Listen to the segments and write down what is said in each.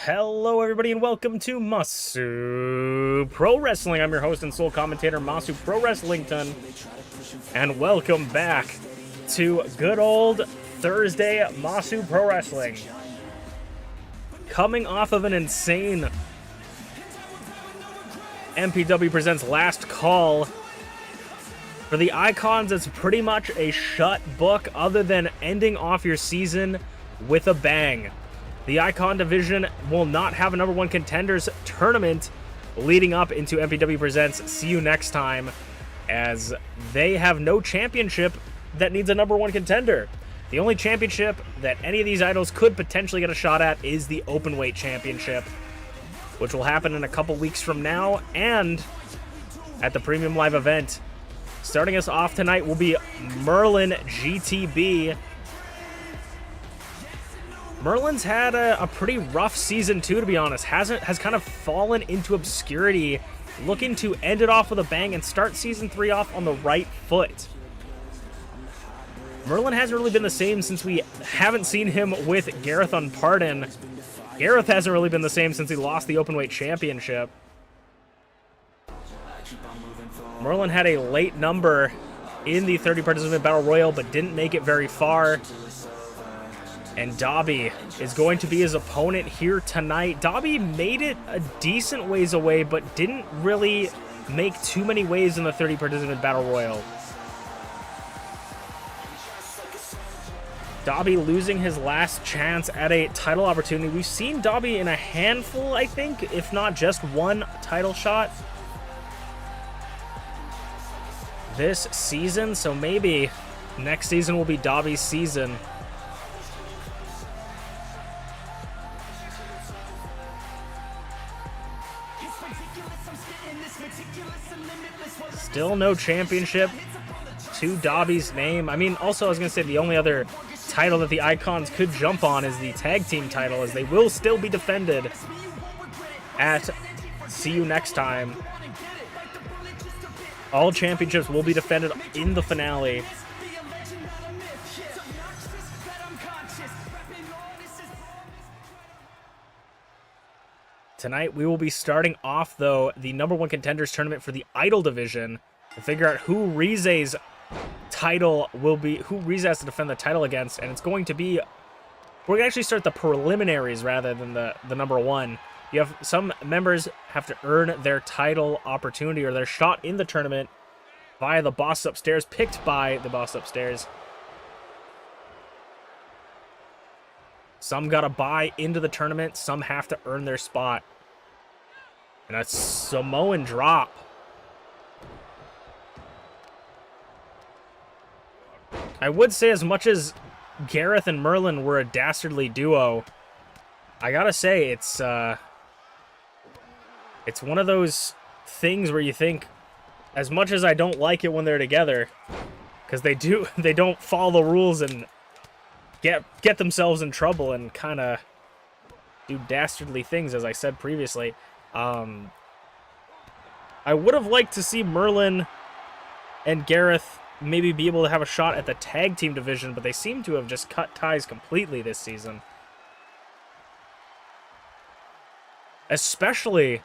Hello everybody and welcome to Masu Pro Wrestling. I'm your host and sole commentator, Masu Pro Wrestlington. And welcome back to good old Thursday Masu Pro Wrestling. Coming off of an insane MPW Presents Last Call. For the Icons, it's pretty much a shut book other than ending off your season with a bang. The Icon division will not have a number one contenders tournament leading up into MPW Presents See You Next Time, as they have no championship that needs a number one contender. The only championship that any of these idols could potentially get a shot at is the Openweight Championship, which will happen in a couple weeks from now and at the Premium Live event. Starting us off tonight will be MerlinGTB. Merlin's had a pretty rough season too, to be honest. Has kind of fallen into obscurity, looking to end it off with a bang and start season 3 off on the right foot. Merlin hasn't really been the same since we haven't seen him with Garreth Unported. Garreth hasn't really been the same since he lost the Openweight Championship. Merlin had a late number in the 30 participant battle royal, but didn't make it very far. And Dobby is going to be his opponent here tonight. Dobby made it a decent ways away, but didn't really make too many waves in the 30 participant battle royal. Dobby losing his last chance at a title opportunity. We've seen Dobby in a handful, I think, if not just one title shot this season, so maybe next season will be Dobby's season. Still no championship to Dobby's name. I mean, also I was going to say the only other title that the Icons could jump on is the tag team title, as they will still be defended at See You Next Time. All championships will be defended in the finale. Tonight, we will be starting off, though, the number one contenders tournament for the Idol division to figure out who Rize's title will be, who Rize has to defend the title against, and it's going to be, we're going to actually start the preliminaries rather than the number one. You have some members have to earn their title opportunity or their shot in the tournament via the boss upstairs, picked by the boss upstairs. Some got to buy into the tournament, some have to earn their spot. And a Samoan drop. I would say, as much as Garreth and Merlin were a dastardly duo, I gotta say, it's one of those things where you think, as much as I don't like it when they're together, because they don't follow the rules and get themselves in trouble and kind of do dastardly things, as I said previously. I would have liked to see Merlin and Garreth maybe be able to have a shot at the tag team division, but they seem to have just cut ties completely this season. Especially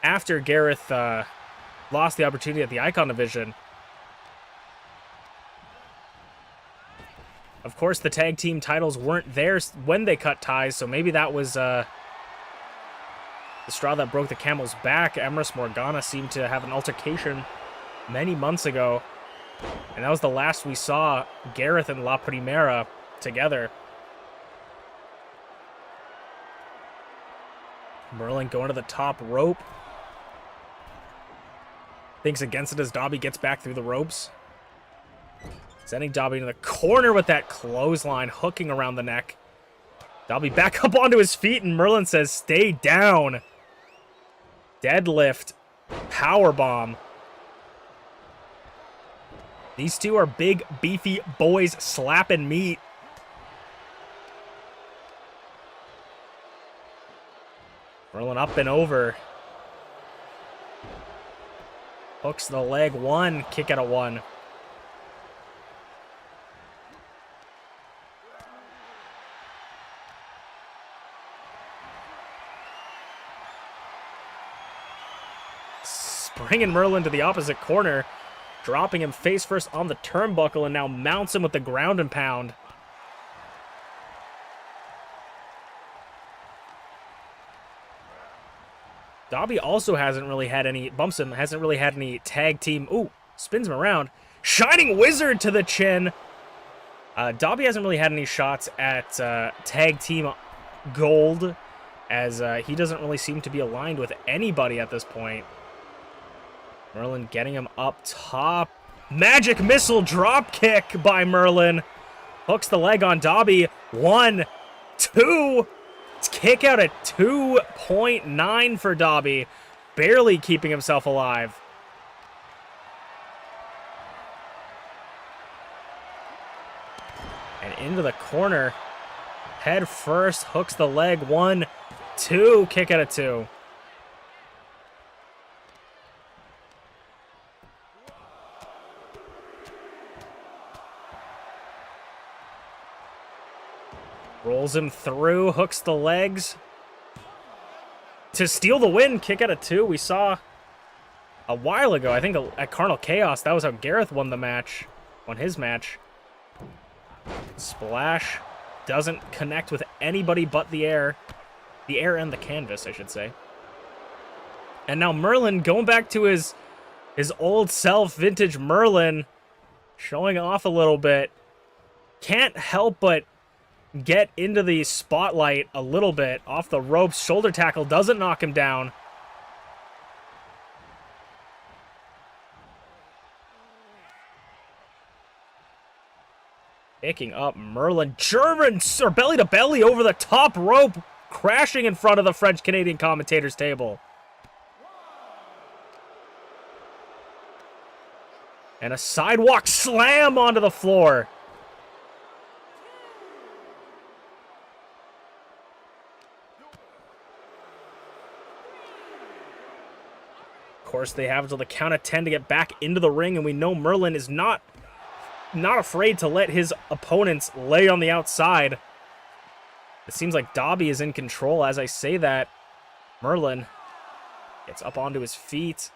after Garreth lost the opportunity at the Icon division. Of course, the tag team titles weren't there when they cut ties, so maybe that was the straw that broke the camel's back. Emrys Morgana seemed to have an altercation many months ago, and that was the last we saw Garreth and La Primera together. Merlin going to the top rope. Thinks against it as Dobby gets back through the ropes. Sending Dobby into the corner with that clothesline, hooking around the neck. Dobby back up onto his feet, and Merlin says, "Stay down." Deadlift. Powerbomb. These two are big, beefy boys slapping meat. Merlin up and over. Hooks the leg. One. Kick out of one. bringing Merlin to the opposite corner, dropping him face first on the turnbuckle, and now mounts him with the ground and pound. Dobby also hasn't really had any, bumps him, hasn't really had any tag team. Ooh, spins him around. Shining Wizard to the chin. Dobby hasn't really had any shots at tag team gold, as he doesn't really seem to be aligned with anybody at this point. Merlin getting him up top. Magic Missile drop kick by Merlin. Hooks the leg on Dobby. 1, 2. It's kick out at 2.9 for Dobby. Barely keeping himself alive. And into the corner. Head first. Hooks the leg. 1, 2. Kick out at 2. Rolls him through, hooks the legs. To steal the win, kick out of 2. We saw a while ago, I think at Carnal Chaos, that was how Garreth won the match, won his match. Splash. Doesn't connect with anybody but the air. The air and the canvas, I should say. And now Merlin going back to his old self, vintage Merlin, showing off a little bit. Can't help but get into the spotlight a little bit. Off the ropes, shoulder tackle doesn't knock him down. Picking up Merlin. German, or belly to belly over the top rope, crashing in front of the French-Canadian commentator's table. And a sidewalk slam onto the floor. Of course, they have until the count of 10 to get back into the ring, and we know Merlin is not afraid to let his opponents lay on the outside. It seems like Dobby is in control as I say that. Merlin gets up onto his feet.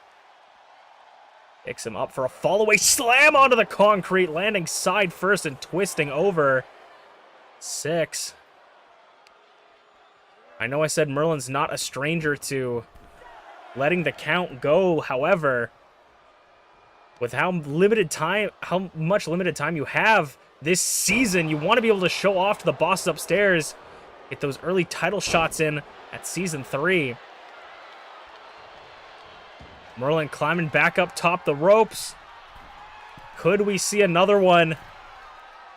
Picks him up for a fall-away slam onto the concrete, landing side first and twisting over. 6. I know I said Merlin's not a stranger to letting the count go. However, with how much limited time you have this season, you want to be able to show off to the bosses upstairs. Get those early title shots in at Season 3. Merlin climbing back up top the ropes. Could we see another one?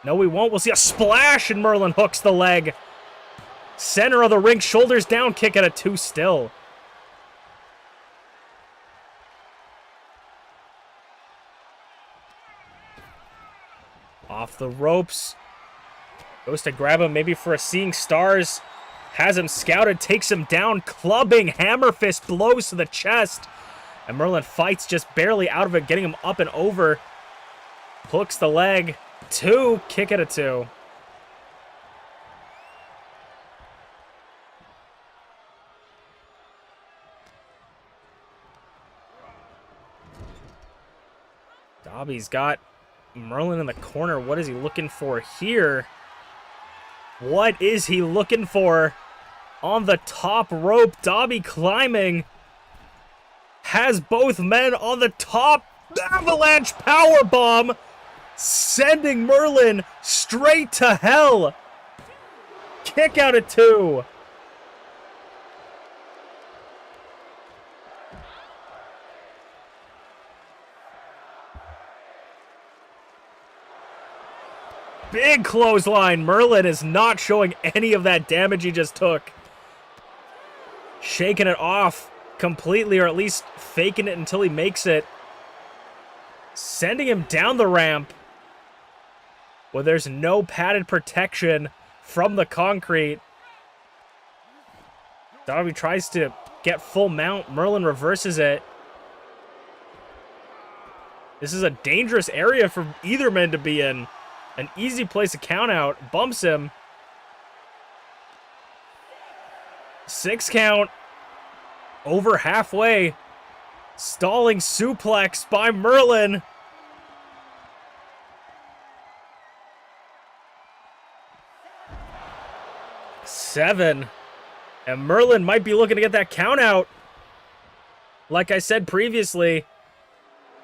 No, we won't. We'll see a splash, and Merlin hooks the leg. Center of the ring, shoulders down, kick at a 2 still. Off the ropes. Goes to grab him maybe for a Seeing Stars. Has him scouted, takes him down, clubbing, hammer fist blows to the chest. And Merlin fights just barely out of it, getting him up and over. Hooks the leg. 2, kick at a 2. Dobby's got Merlin in the corner. What is he looking for here? What is he looking for? On the top rope, Dobby climbing. Has both men on the top. Avalanche powerbomb, sending Merlin straight to hell. Kick out at 2. Big clothesline. Merlin is not showing any of that damage he just took. Shaking it off completely, or at least faking it until he makes it. Sending him down the ramp where there's no padded protection from the concrete. Dobby tries to get full mount. Merlin reverses it. This is a dangerous area for either man to be in. An easy place to count out. Bumps him. 6 count. Over halfway. Stalling suplex by Merlin. Seven. And Merlin might be looking to get that count out. Like I said previously,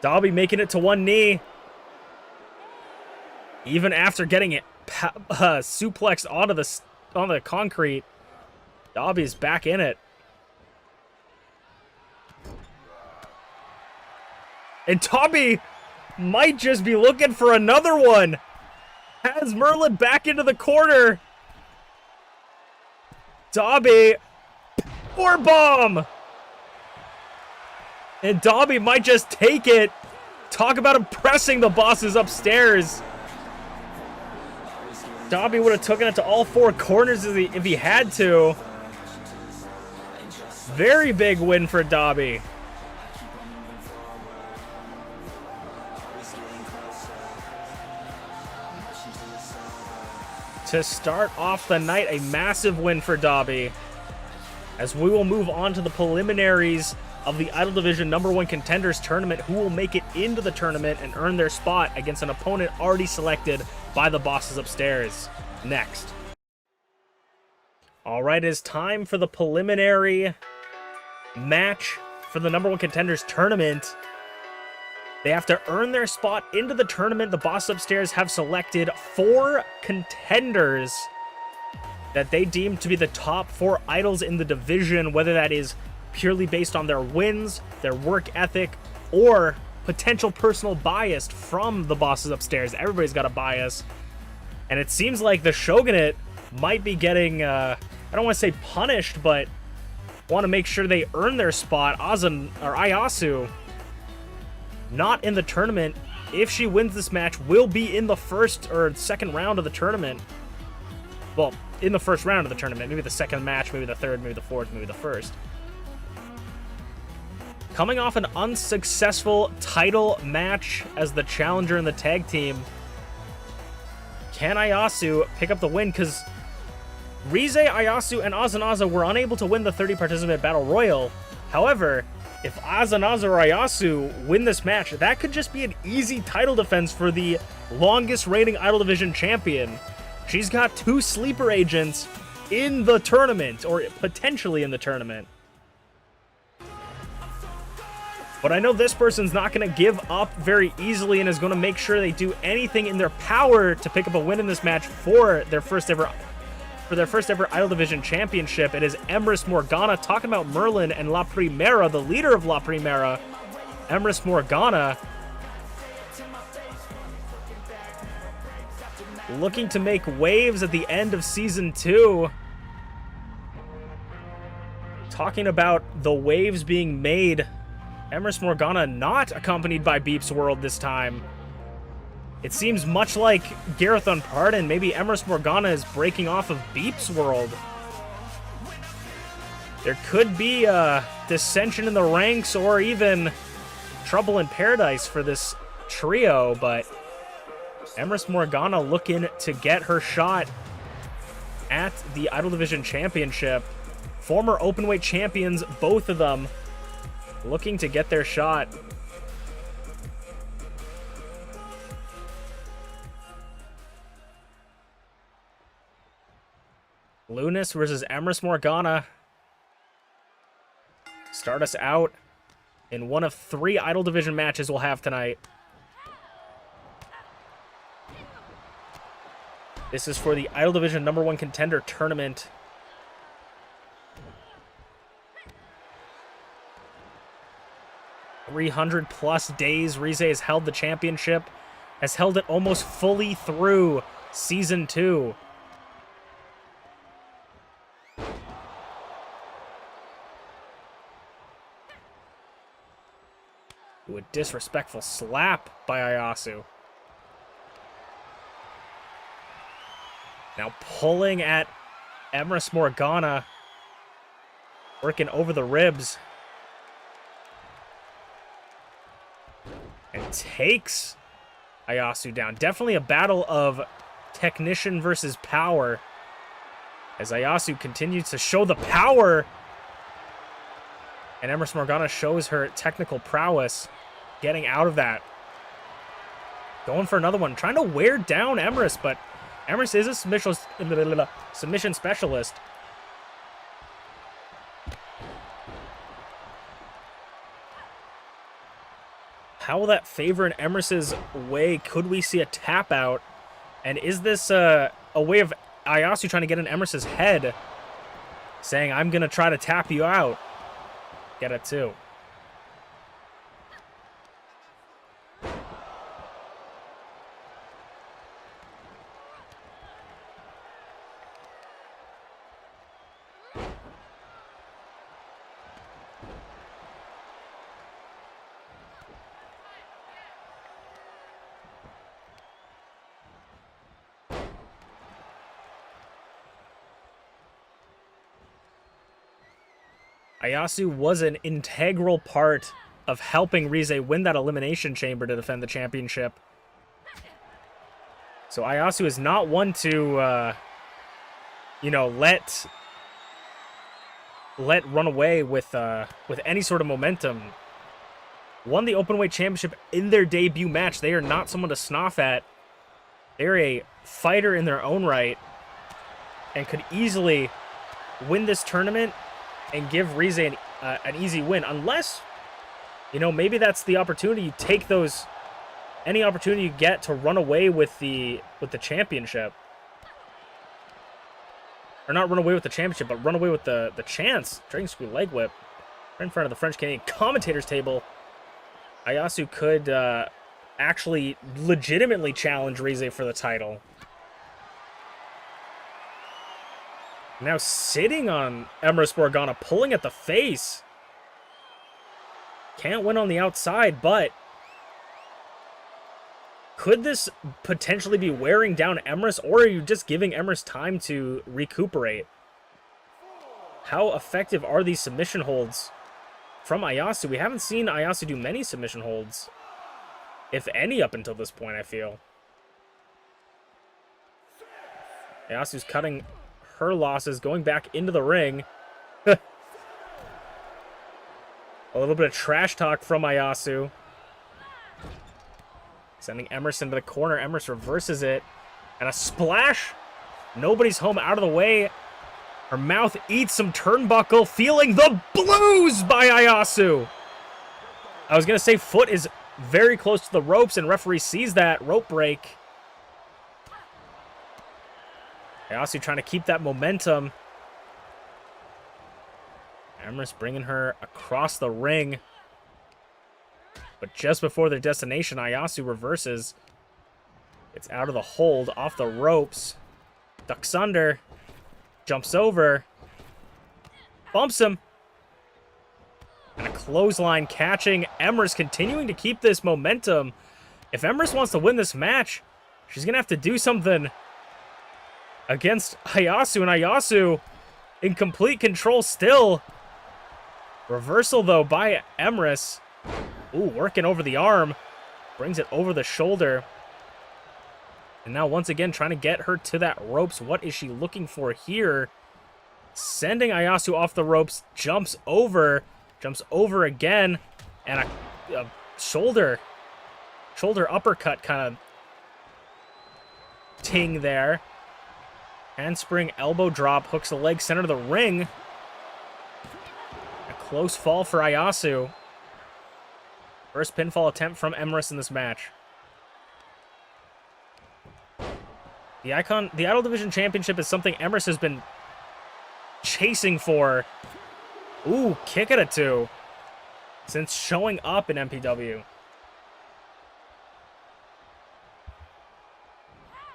Dobby making it to one knee. Even after getting it suplexed onto the concrete, Dobby's back in it. And Dobby might just be looking for another one. Has Merlin back into the corner. Dobby, or bomb. And Dobby might just take it. Talk about impressing the bosses upstairs. Dobby would have taken it to all four corners if he had to. Very big win for Dobby. To start off the night, a massive win for Dobby. As we will move on to the preliminaries of the Idol Division #1 Contenders Tournament, who will make it into the tournament and earn their spot against an opponent already selected by the bosses upstairs. Next. Alright, it is time for the preliminary match for the #1 Contenders Tournament. They have to earn their spot into the tournament. The bosses upstairs have selected 4 contenders that they deem to be the top 4 idols in the division, whether that is purely based on their wins, their work ethic, or potential personal bias from the bosses upstairs. Everybody's got a bias. And it seems like the Shogunate might be getting, I don't want to say punished, but want to make sure they earn their spot. Ayasu, not in the tournament. If she wins this match, will be in the first or second round of the tournament. Well, in the first round of the tournament. Maybe the second match, maybe the third, maybe the fourth, maybe the first. Coming off an unsuccessful title match as the challenger in the tag team, can Ayasu pick up the win? Because Rize, Ayasu, and Azanaza were unable to win the 30-participant Battle Royal. However, if Azanaza or Ayasu win this match, that could just be an easy title defense for the longest reigning Idol Division champion. She's got 2 sleeper agents in the tournament, or potentially in the tournament. But I know this person's not going to give up very easily and is going to make sure they do anything in their power to pick up a win in this match for their first ever Idol Division championship. It is Emrys Morgana talking about Merlin and La Primera, the leader of La Primera, Emrys Morgana, looking to make waves at the end of Season 2. Talking about the waves being made. Emrys Morgana not accompanied by MintyClovers this time. It seems much like Garreth Unported. Maybe Emrys Morgana is breaking off of MintyClovers. There could be a dissension in the ranks or even trouble in paradise for this trio, but Emrys Morgana looking to get her shot at the Idol Division Championship. Former openweight champions, both of them, looking to get their shot. Lunas versus Emrys Morgana. Start us out in one of 3 Idol Division matches we'll have tonight. This is for the Idol Division #1 Contender Tournament. 300+ days Rize has held the championship, has held it almost fully through Season 2. Ooh, a disrespectful slap by Ayasu. Now pulling at Emrys Morgana, working over the ribs. And takes Ayasu down. Definitely a battle of technician versus power, as Ayasu continues to show the power And Emrys Morgana shows her technical prowess, getting out of that. Going for another one, trying to wear down Emrys, but Emrys is a submission specialist. How will that favor in Emrys's way? Could we see a tap out? And is this a way of Ayasu trying to get in Emrys's head, saying, I'm going to try to tap you out? Get it too. Ayasu was an integral part of helping Rize win that Elimination Chamber to defend the championship. So Ayasu is not one to, you know, let run away with any sort of momentum. Won the Openweight Championship in their debut match. They are not someone to scoff at. They're a fighter in their own right and could easily win this tournament and give Rize an easy win, unless, you know, maybe that's the opportunity. You take those, any opportunity you get to run away with the championship, or not run away with the championship, but run away with the chance. Dragon Screw Leg Whip right in front of the French Canadian commentators table. Ayasu could actually legitimately challenge Rize for the title. Now sitting on Emrys Morgana, pulling at the face. Can't win on the outside, but could this potentially be wearing down Emrys, or are you just giving Emrys time to recuperate? How effective are these submission holds from Ayasu? We haven't seen Ayasu do many submission holds, if any, up until this point, I feel. Ayasu's cutting her losses, going back into the ring. A little bit of trash talk from Ayasu. Sending Emrys into the corner. Emrys reverses it. And a splash. Nobody's home, out of the way. Her mouth eats some turnbuckle. Feeling the blues by Ayasu. I was going to say foot is very close to the ropes, and referee sees that rope break. Ayasu trying to keep that momentum. Emrys bringing her across the ring. But just before their destination, Ayasu reverses. It's out of the hold, off the ropes. Ducks under. Jumps over. Bumps him. And a clothesline catching Emrys, continuing to keep this momentum. If Emrys wants to win this match, she's going to have to do something against Ayasu, and Ayasu in complete control still. Reversal, though, by Emrys. Ooh, working over the arm. Brings it over the shoulder. And now, once again, trying to get her to that ropes. What is she looking for here? Sending Ayasu off the ropes. Jumps over. Jumps over again. And a shoulder uppercut kind of ting there. Handspring elbow drop, hooks the leg center of the ring. A close fall for Ayasu. First pinfall attempt from Emrys in this match. The Idol Division Championship is something Emrys has been chasing for. Ooh, kick at a 2. Since showing up in MPW.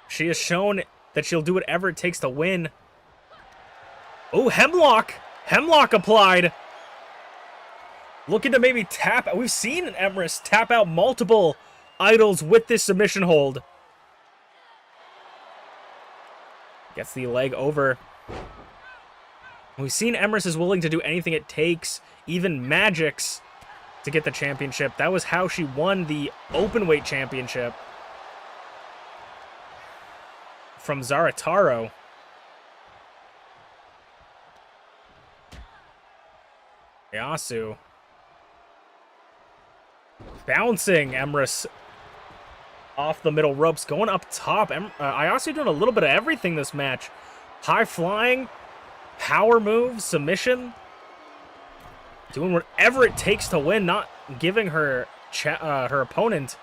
She has shown that she'll do whatever it takes to win. Oh, hemlock! Hemlock applied! Looking to maybe tap. We've seen Emrys tap out multiple idols with this submission hold. Gets the leg over. We've seen Emrys is willing to do anything it takes, even magics, to get the championship. That was how she won the Openweight Championship from Zarataro. Masu. Bouncing Emrys off the middle ropes, going up top. Masu doing a little bit of everything this match. High flying, power move, submission. Doing whatever it takes to win, not giving her her opponent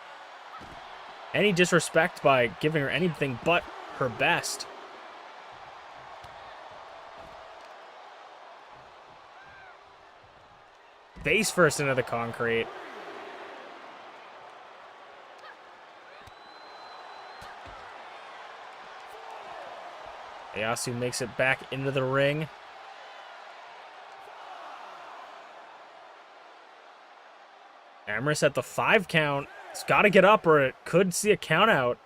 any disrespect by giving her anything but her best. Face first into the concrete. Masu makes it back into the ring. Emrys at the 5 count. It's got to get up or it could see a count out.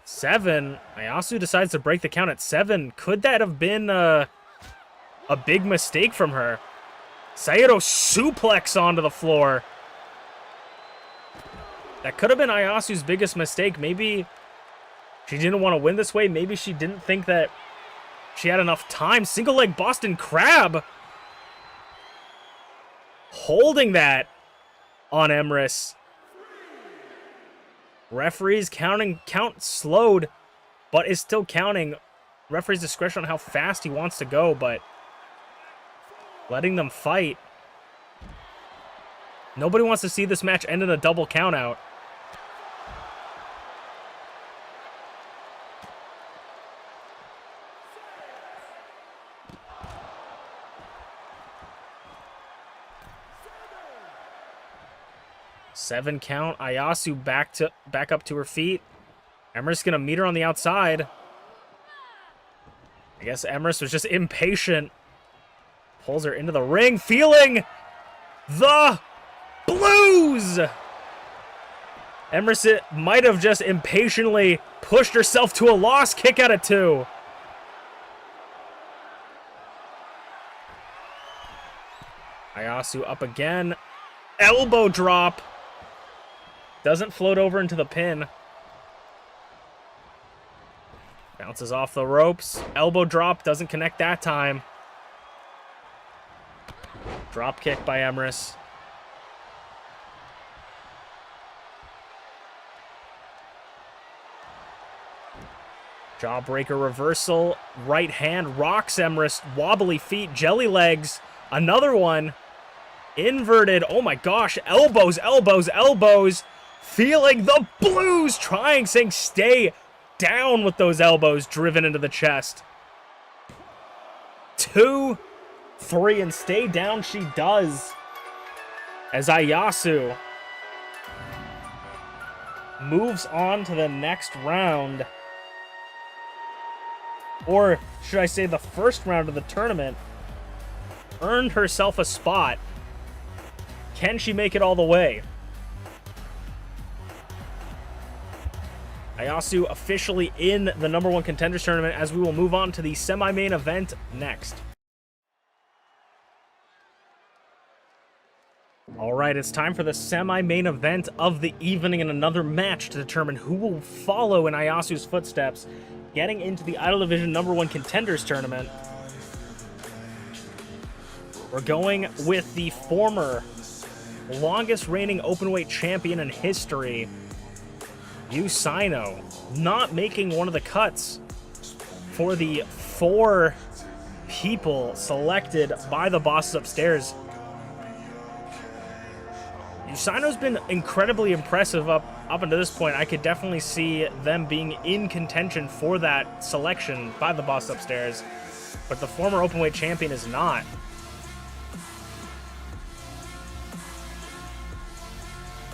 7. Masu decides to break the count at 7. Could that have been a big mistake from her? Saito suplex onto the floor. That could have been Ayasu's biggest mistake. Maybe she didn't want to win this way. Maybe she didn't think that she had enough time. Single leg Boston Crab. Holding that on Emrys. Referees count slowed, but is still counting. Referee's discretion on how fast he wants to go, but letting them fight. Nobody wants to see this match end in a double count out. Seven count. Masu back up to her feet. Emrys gonna meet her on the outside. I guess Emrys was just impatient. Pulls her into the ring, feeling the blues. Emrys might have just impatiently pushed herself to a loss. Kick out of 2. Masu up again. Elbow drop. Doesn't float over into the pin. Bounces off the ropes. Elbow drop. Doesn't connect that time. Drop kick by Emrys. Jawbreaker reversal. Right hand rocks Emrys. Wobbly feet. Jelly legs. Another one. Inverted. Oh my gosh. Elbows, elbows, elbows. Feeling the blues. Saying stay down with those elbows driven into the chest. 2, 3, and stay down she does. As Masu moves on to the next round. Or should I say the first round of the tournament. Earned herself a spot. Can she make it all the way? Masu officially in the #1 contenders tournament, as we will move on to the semi-main event next. Alright, it's time for the semi-main event of the evening and another match to determine who will follow in Ayasu's footsteps, getting into the Idol Division #1 contenders tournament. We're going with the former longest reigning openweight champion in history, Usaino, not making one of the cuts for the 4 people selected by the bosses upstairs. Usaino's been incredibly impressive up until this point. I could definitely see them being in contention for that selection by the boss upstairs, but the former openweight champion is not.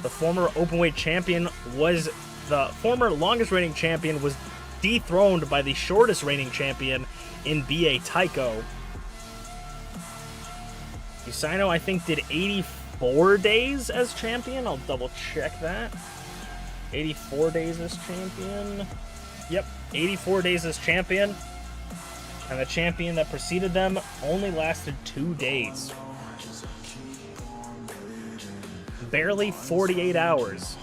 The former openweight champion was the former longest reigning champion, was dethroned by the shortest reigning champion in BA Tycho. Usaino, I think, did 84 days as champion. I'll double check that. 84 days as champion. Yep, 84 days as champion. And the champion that preceded them only lasted 2 days. Barely 48 hours.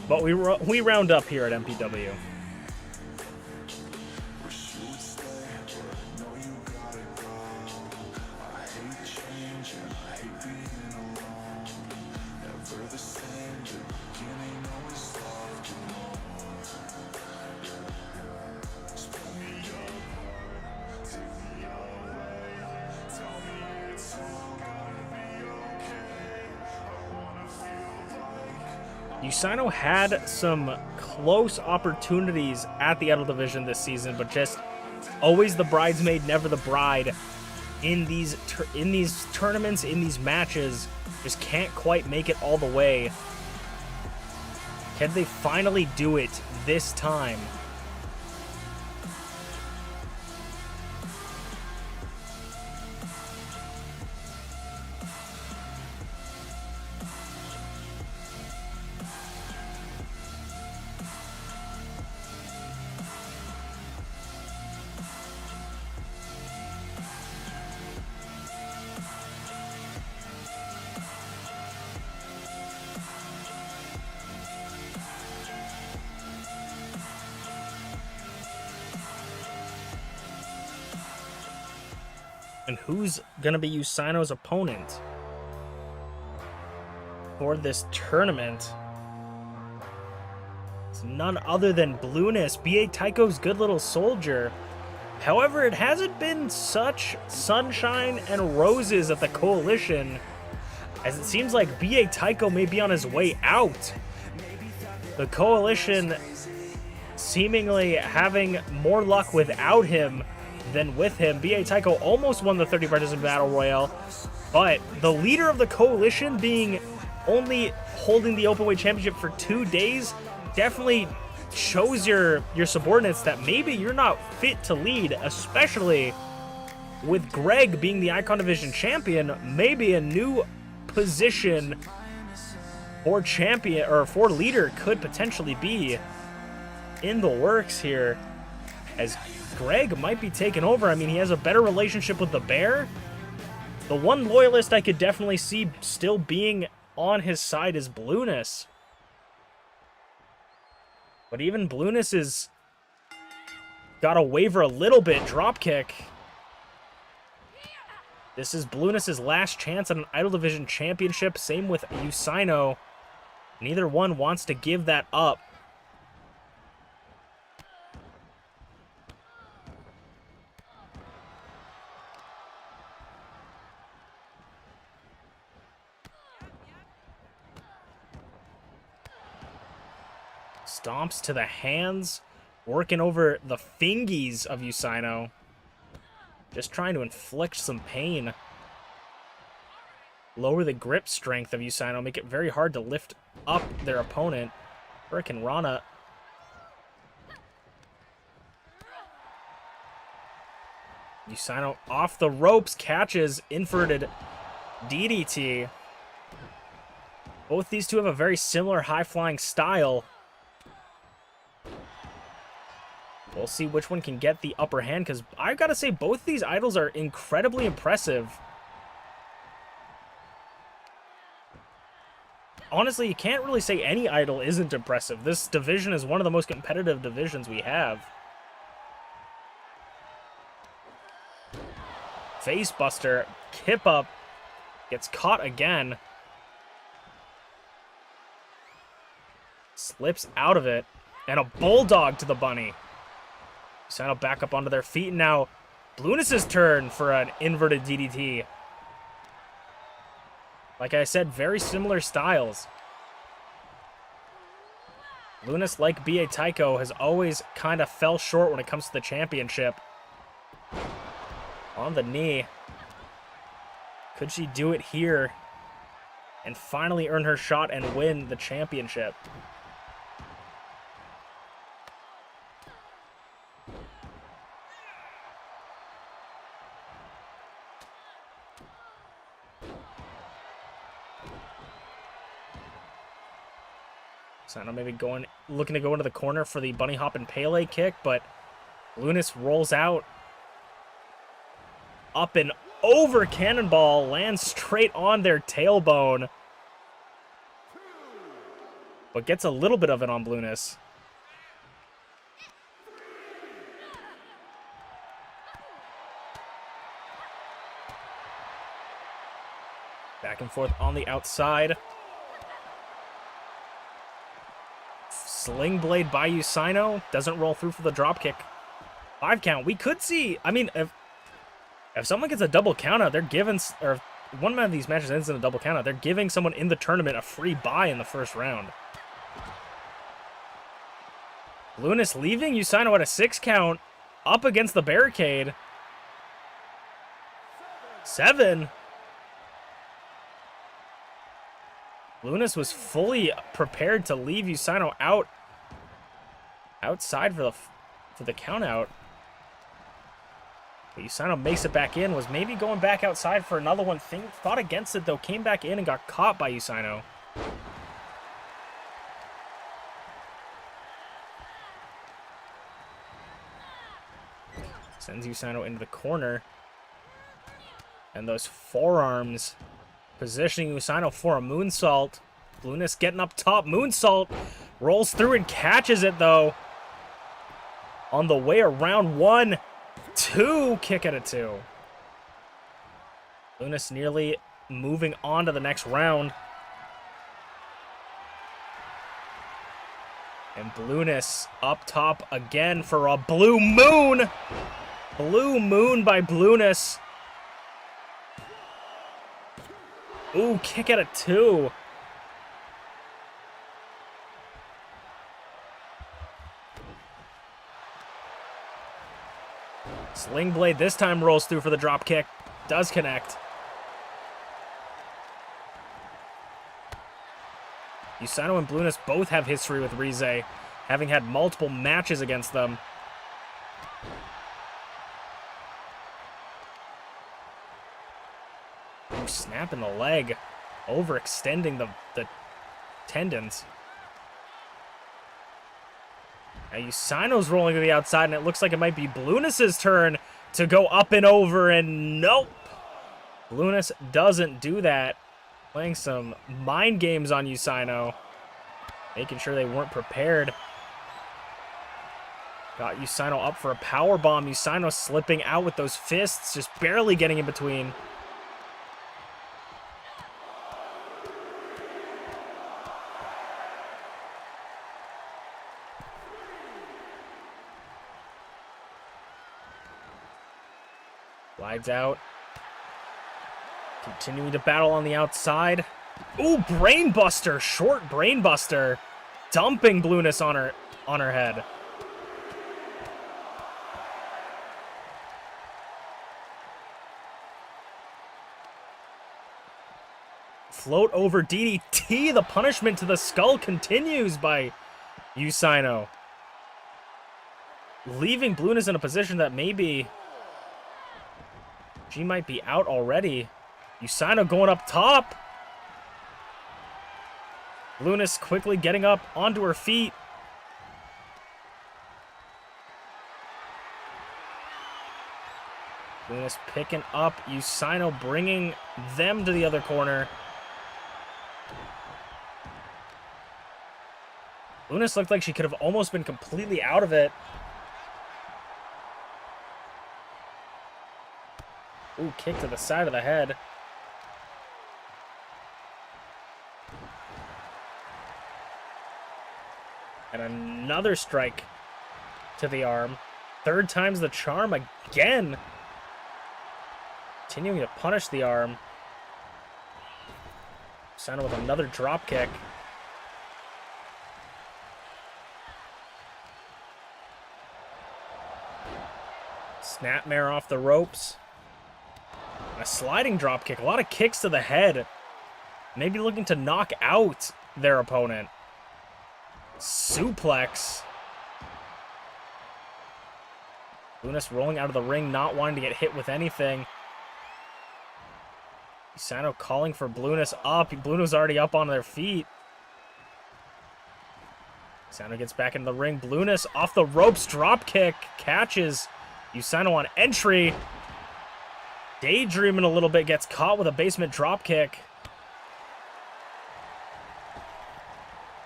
But we round up here at MPW. Usaino had some close opportunities at the Idol Division this season, but just always the bridesmaid, never the bride. In these tournaments, in these matches, just can't quite make it all the way. Can they finally do it this time? And who's going to be Usaino's opponent for this tournament? It's none other than Blueness, B.A. Tycho's good little soldier. However, it hasn't been such sunshine and roses at the Coalition, as it seems like B.A. Tycho may be on his way out. The Coalition seemingly having more luck without him than with him. B.A. Tycho almost won the 30 participant battle royale, but the leader of the Coalition being only holding the openweight championship for 2 days definitely shows your subordinates that maybe you're not fit to lead, especially with Greg being the Icon Division champion. Maybe a new position for champion or for leader could potentially be in the works here, as Greg might be taking over. I mean, he has a better relationship with the Bear. The one loyalist I could definitely see still being on his side is Blueness. But even Blueness is got to waver a little bit. Dropkick. This is Blueness's last chance at an Idol Division championship. Same with Usaino. Neither one wants to give that up. Stomps to the hands, working over the fingies of Usaino. Just trying to inflict some pain. Lower the grip strength of Usaino, make it very hard to lift up their opponent. Hurricane Rana. Usaino off the ropes, catches inverted DDT. Both these two have a very similar high-flying style. We'll see which one can get the upper hand, because I've got to say both these idols are incredibly impressive. Honestly, you can't really say any idol isn't impressive. This division is one of the most competitive divisions we have. Facebuster, Kip Up, gets caught again. Slips out of it, and a bulldog to the bunny. Usaino back up onto their feet. Now, Blueness's turn for an inverted DDT. Like I said, very similar styles. Blueness, like B.A. Tycho, has always kind of fell short when it comes to the championship. On the knee. Could she do it here and finally earn her shot and win the championship? Usaino maybe looking to go into the corner for the bunny hop and Pele kick, but Blueness rolls out. Up and over cannonball, lands straight on their tailbone. But gets a little bit of it on Blueness. Back and forth on the outside. Sling blade by Usaino. Doesn't roll through for the drop kick. 5 count. We could see, I mean, if someone gets a double count out, they're giving, or if one of these matches ends in a double count out, they're giving someone in the tournament a free bye in the first round. Blueness leaving Usino at a 6 count, up against the barricade. 7. Blueness was fully prepared to leave Usino outside for the count out. But Usino makes it back in, was maybe going back outside for another one. Thought against it though, came back in and got caught by Usino. Sends Usino into the corner. And those forearms positioning Usino for a moonsault. Blueness getting up top. Moonsault rolls through and catches it though. On the way around 1, 2, kick out of 2. Blueness nearly moving on to the next round. And Blueness up top again for a blue moon. Blue moon by Blueness. Ooh, kick out of 2. Sling Blade this time rolls through for the drop kick. Does connect. Usino and Blueness both have history with Rize, having had multiple matches against them. Ooh, snapping the leg, overextending the tendons. Now Usino's rolling to the outside, and it looks like it might be Blueness's turn to go up and over, and nope. Blueness doesn't do that. Playing some mind games on Usino. Making sure they weren't prepared. Got Usino up for a power bomb. Usino slipping out with those fists, just barely getting in between. Slides out. Continuing to battle on the outside. Ooh, brainbuster, short brainbuster. Dumping Blueness on her head. Float over DDT. The punishment to the skull continues by Usino. Leaving Blueness in a position that maybe she might be out already. Usino going up top. Blueness quickly getting up onto her feet. Blueness picking up Usino, bringing them to the other corner. Blueness looked like she could have almost been completely out of it. Ooh, kick to the side of the head. And another strike to the arm. Third time's the charm again. Continuing to punish the arm. Usino with another drop kick. Snapmare off the ropes. A sliding drop kick. A lot of kicks to the head. Maybe looking to knock out their opponent. Suplex. Blueness rolling out of the ring, not wanting to get hit with anything. Usino calling for Blueness up. Blueness already up on their feet. Usino gets back into the ring. Blueness off the ropes, drop kick, catches Usino on entry. Daydreaming a little bit, gets caught with a basement drop kick.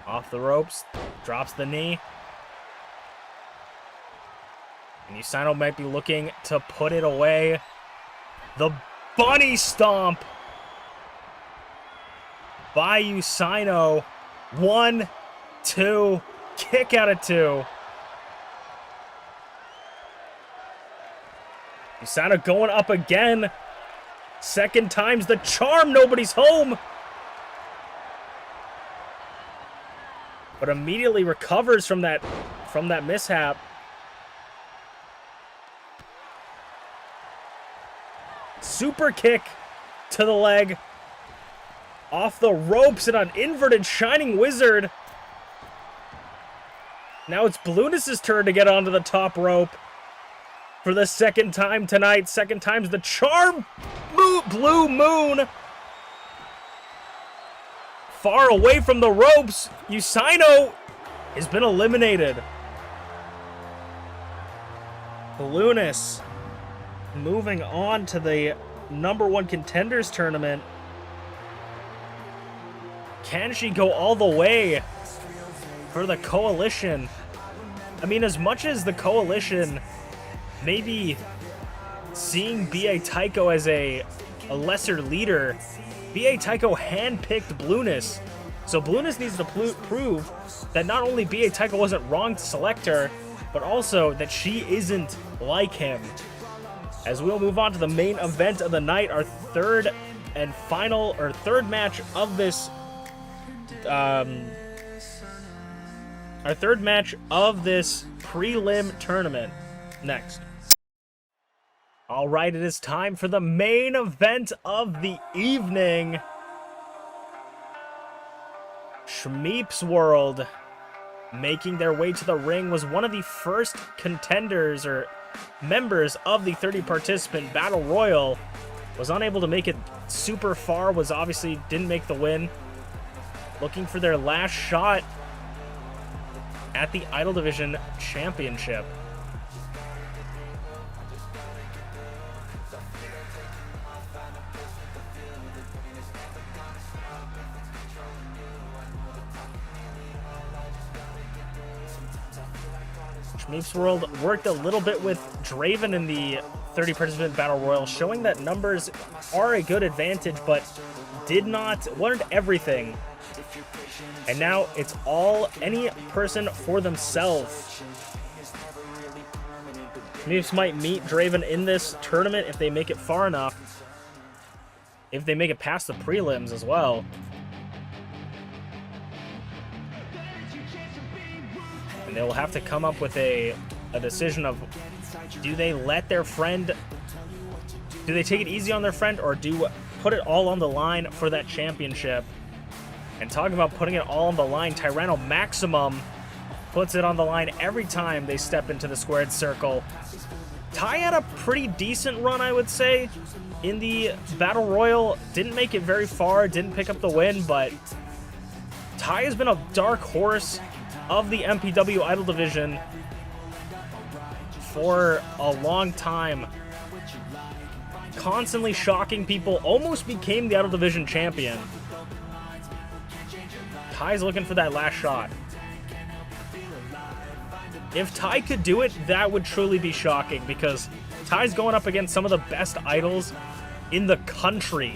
Off the ropes, drops the knee. And Usino might be looking to put it away. The bunny stomp by Usino. 1, 2, kick out of 2. Usino going up again. Second time's the charm. Nobody's home. But immediately recovers from that from that mishap. Super kick to the leg. Off the ropes and an inverted Shining Wizard. Now it's Blueness's turn to get onto the top rope for the second time tonight. Second time's the charm. Blue Moon. Far away from the ropes. Usaino has been eliminated. Blueness moving on to the #1 contenders tournament. Can she go all the way for the Coalition? I mean, as much as the Coalition maybe seeing B.A. Tycho as a lesser leader, B.A. Tycho handpicked Blueness. So Blueness needs to prove that not only B.A. Tycho wasn't wrong to select her, but also that she isn't like him. As we'll move on to the main event of the night, our third match of this prelim tournament. Next. All right, it is time for the main event of the evening. ShmeepsWorld, making their way to the ring, was one of the first contenders or members of the 30-participant Battle Royal. Was unable to make it super far, didn't make the win. Looking for their last shot at the Idol Division Championship. ShmeepsWorld worked a little bit with Draven in the 30-participant Battle Royal, showing that numbers are a good advantage, but weren't everything. And now it's all any person for themselves. Shmeeps might meet Draven in this tournament if they make it far enough. If they make it past the prelims as well. And they will have to come up with a decision of, do they let their friend, do they take it easy on their friend, or put it all on the line for that championship? And talking about putting it all on the line, Tyranno Maximum puts it on the line every time they step into the squared circle. Ty had a pretty decent run, I would say, in the Battle Royal. Didn't make it very far, didn't pick up the win, but Ty has been a dark horse of the MPW Idol Division for a long time. Constantly shocking people, almost became the Idol Division champion. Ty's looking for that last shot. If Ty could do it, that would truly be shocking, because Ty's going up against some of the best idols in the country,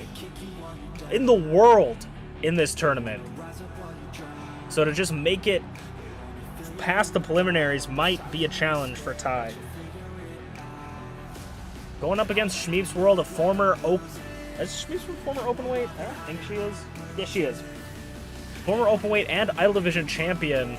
in the world, in this tournament. So to just make it past the preliminaries might be a challenge for Ty. Going up against ShmeepsWorld, a former is ShmeepsWorld former openweight? I don't think she is. Yes, she is. Former openweight and Idol Division champion.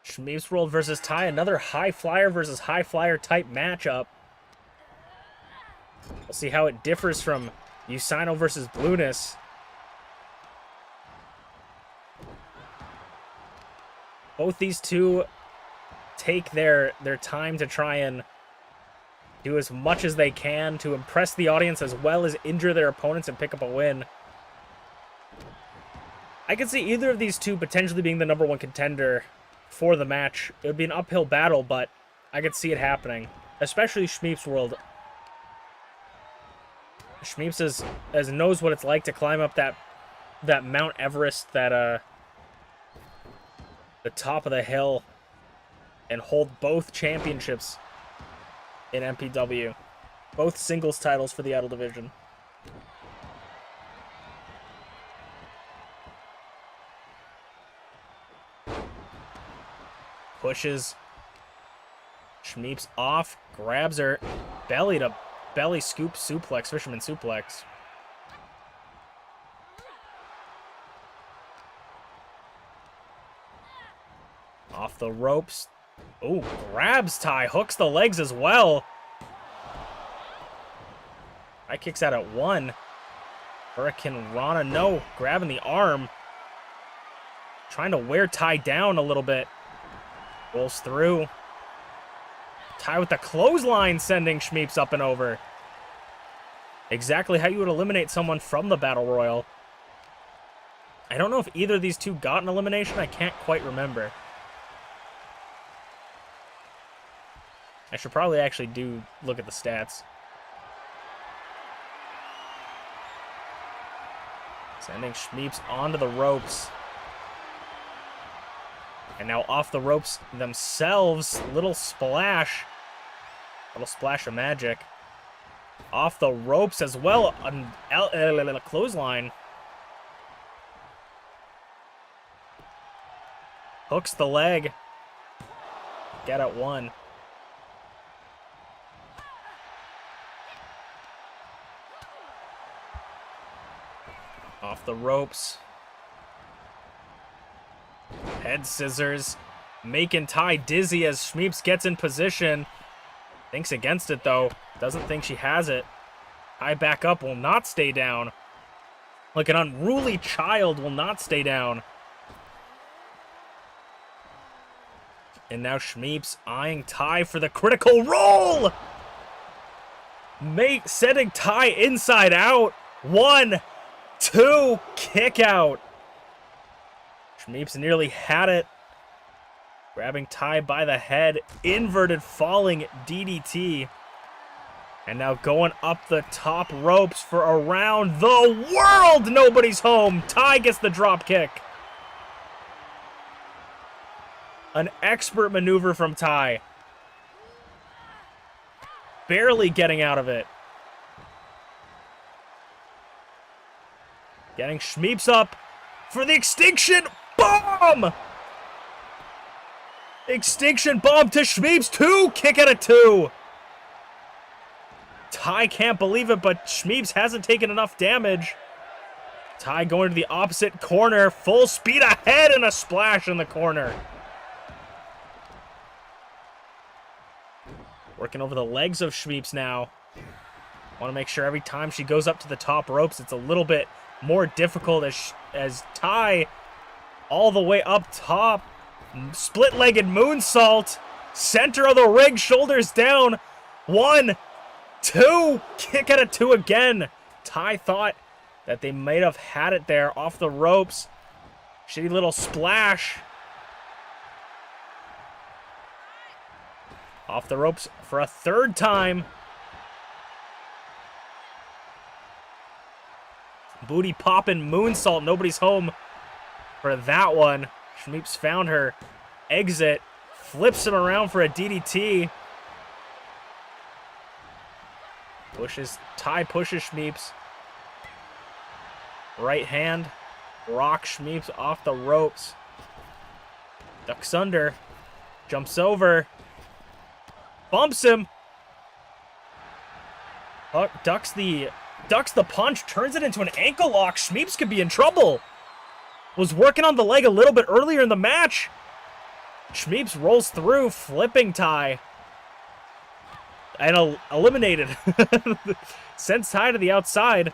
ShmeepsWorld versus Ty, another high flyer versus high flyer type matchup. We'll see how it differs from Usaino versus Blueness. Both these two take their time to try and do as much as they can to impress the audience as well as injure their opponents and pick up a win. I could see either of these two potentially being the #1 contender for the match. It would be an uphill battle, but I could see it happening, especially ShmeepsWorld. Shmeeps knows what it's like to climb up that Mount Everest, that the top of the hill, and hold both championships in MPW. Both singles titles for the Idol division. Pushes Shmeeps off, grabs her, belly to belly scoop suplex, fisherman suplex. Off the ropes. Oh, grabs Ty, hooks the legs as well. Ty kicks out at 1. Hurricane Rana, no, grabbing the arm. Trying to wear Ty down a little bit. Rolls through. Ty with the clothesline, sending Shmeeps up and over. Exactly how you would eliminate someone from the Battle Royal. I don't know if either of these two got an elimination. I can't quite remember. I should probably actually look at the stats. Sending Shmeeps onto the ropes. And now off the ropes themselves. Little splash. Little splash of magic. Off the ropes as well. A clothesline. Hooks the leg. Get at 1. Off the ropes. Head scissors. Making Ty dizzy as Shmeeps gets in position. Thinks against it, though. Doesn't think she has it. Ty back up, will not stay down. Like an unruly child, will not stay down. And now Shmeeps eyeing Ty for the critical roll! Setting Ty inside out. 1, 2, kick out. Shmeeps nearly had it. Grabbing Ty by the head. Inverted falling DDT. And now going up the top ropes for around the world. Nobody's home. Ty gets the drop kick. An expert maneuver from Ty. Barely getting out of it. Getting Shmeeps up for the extinction bomb! Extinction bomb to Shmeeps. 2, kick out at 2. Ty can't believe it, but Shmeeps hasn't taken enough damage. Ty going to the opposite corner. Full speed ahead and a splash in the corner. Working over the legs of Shmeeps now. Want to make sure every time she goes up to the top ropes, it's a little bit more difficult as Ty all the way up top. Split-legged moonsault. Center of the ring, shoulders down. 1, 2, kick out at 2 again. Ty thought that they might have had it there off the ropes. Shitty little splash. Off the ropes for a 3rd time. Booty popping moonsault. Nobody's home for that one. Shmeeps found her exit. Flips him around for a DDT. Ty pushes Shmeeps. Right hand. Rock Shmeeps off the ropes. Ducks under. Jumps over. Bumps him. Ducks the punch. Turns it into an ankle lock. Shmeeps could be in trouble. Was working on the leg a little bit earlier in the match. Shmeeps rolls through, flipping Ty. And eliminated. Sends Ty to the outside.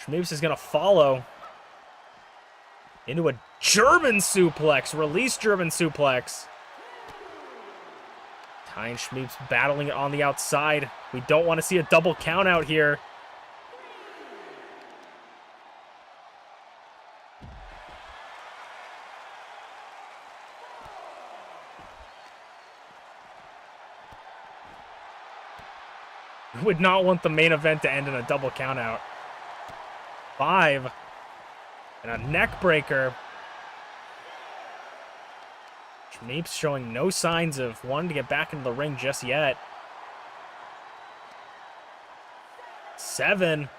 Shmeeps is going to follow. Into a German suplex. Release German suplex. Ty and Shmeeps battling it on the outside. We don't want to see a double count out here. Would not want the main event to end in a double count out. 5. And a neck breaker. Shmeeps showing no signs of wanting to get back into the ring just yet. 7.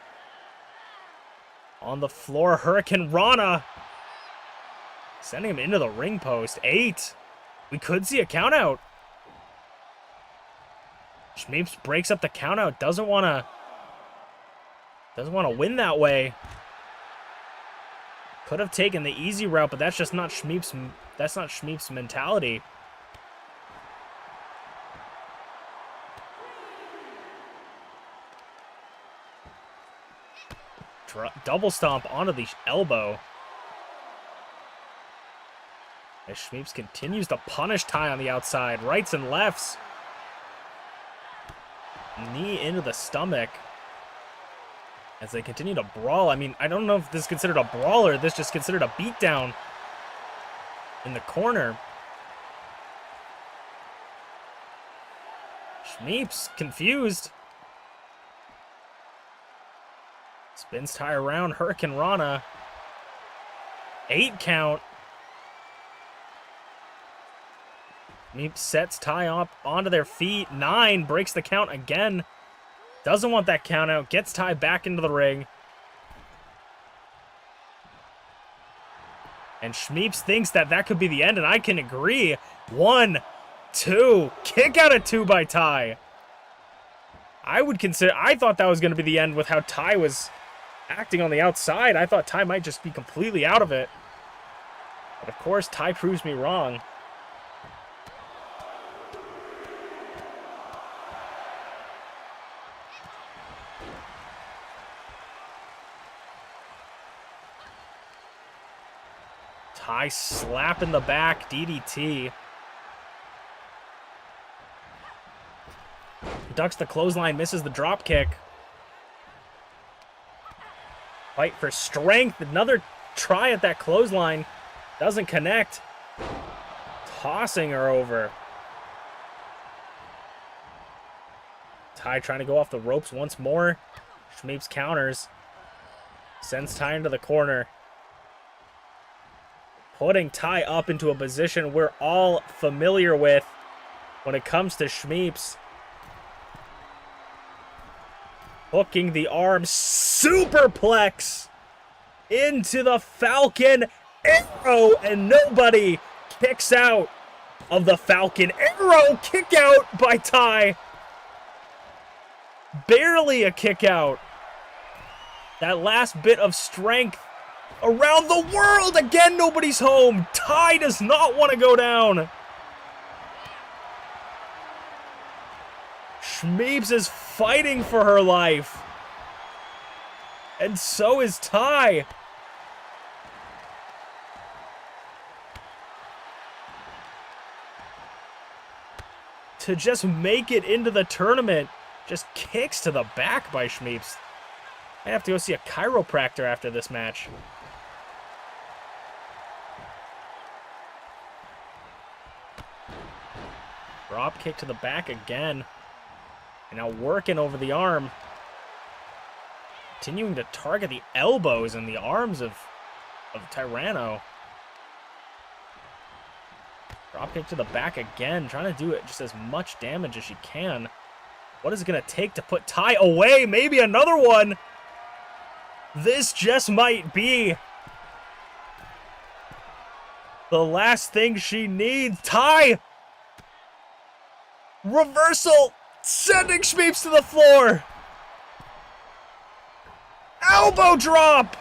On the floor, Hurricane Rana. Sending him into the ring post. 8. We could see a countout. Shmeeps breaks up the countout. Doesn't want to win that way. Could have taken the easy route, but that's just not Shmeeps. That's not Shmeeps' mentality. Double stomp onto the elbow. As Shmeeps continues to punish Ty on the outside. Rights and lefts. Knee into the stomach. As they continue to brawl. I mean, I don't know if this is considered a brawl or this just considered a beatdown in the corner. Shmeeps confused. Spins Ty around. Hurricane Rana. 8 count. Shmeeps sets Ty up onto their feet. 9 breaks the count again. Doesn't want that count out. Gets Ty back into the ring. And Shmeeps thinks that that could be the end, and I can agree. 1, 2. Kick out at 2 by Ty. I thought that was going to be the end with how Ty was acting on the outside. I thought Ty might just be completely out of it. But of course, Ty proves me wrong. Ty slap in the back, DDT. Ducks the clothesline, misses the drop kick. Fight for strength. Another try at that clothesline. Doesn't connect. Tossing her over. Ty trying to go off the ropes once more. Shmeeps counters. Sends Ty into the corner. Putting Ty up into a position we're all familiar with when it comes to Shmeeps. Hooking the arm, superplex into the Falcon Arrow, and nobody kicks out of the Falcon Arrow. Kick out by Ty. Barely a kick out. That last bit of strength around the world. Again, nobody's home. Ty does not want to go down. Shmeeps is fighting for her life. And so is Ty. To just make it into the tournament. Just kicks to the back by Shmeeps. I have to go see a chiropractor after this match. Drop kick to the back again. And now working over the arm. Continuing to target the elbows and the arms of Tyranno. Drop kick to the back again. Trying to do it just as much damage as she can. What is it going to take to put Ty away? Maybe another one. This just might be the last thing she needs. Ty! Reversal! Sending Shmeeps to the floor! Elbow drop!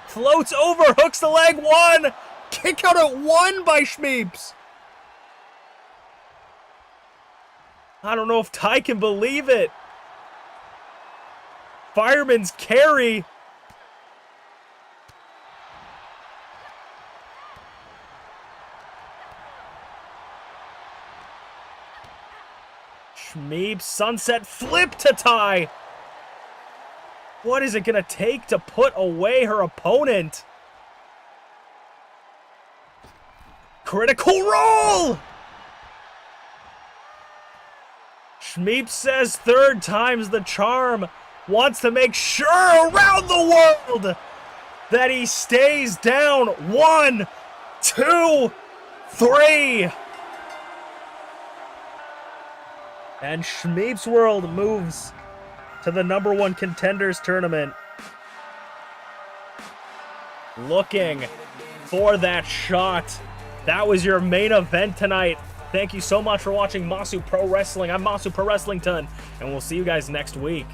Floats over, hooks the leg, 1! Kick out at 1 by Shmeeps! I don't know if Ty can believe it. Fireman's carry. Shmeeps sunset flip to Ty. What is it going to take to put away her opponent? Critical roll! Shmeeps says 3rd time's the charm. Wants to make sure around the world that he stays down. 1, 2, 3. And ShmeepsWorld moves to the #1 contenders tournament. Looking for that shot. That was your main event tonight. Thank you so much for watching Masu Pro Wrestling. I'm Masu Pro Wrestlington, and we'll see you guys next week.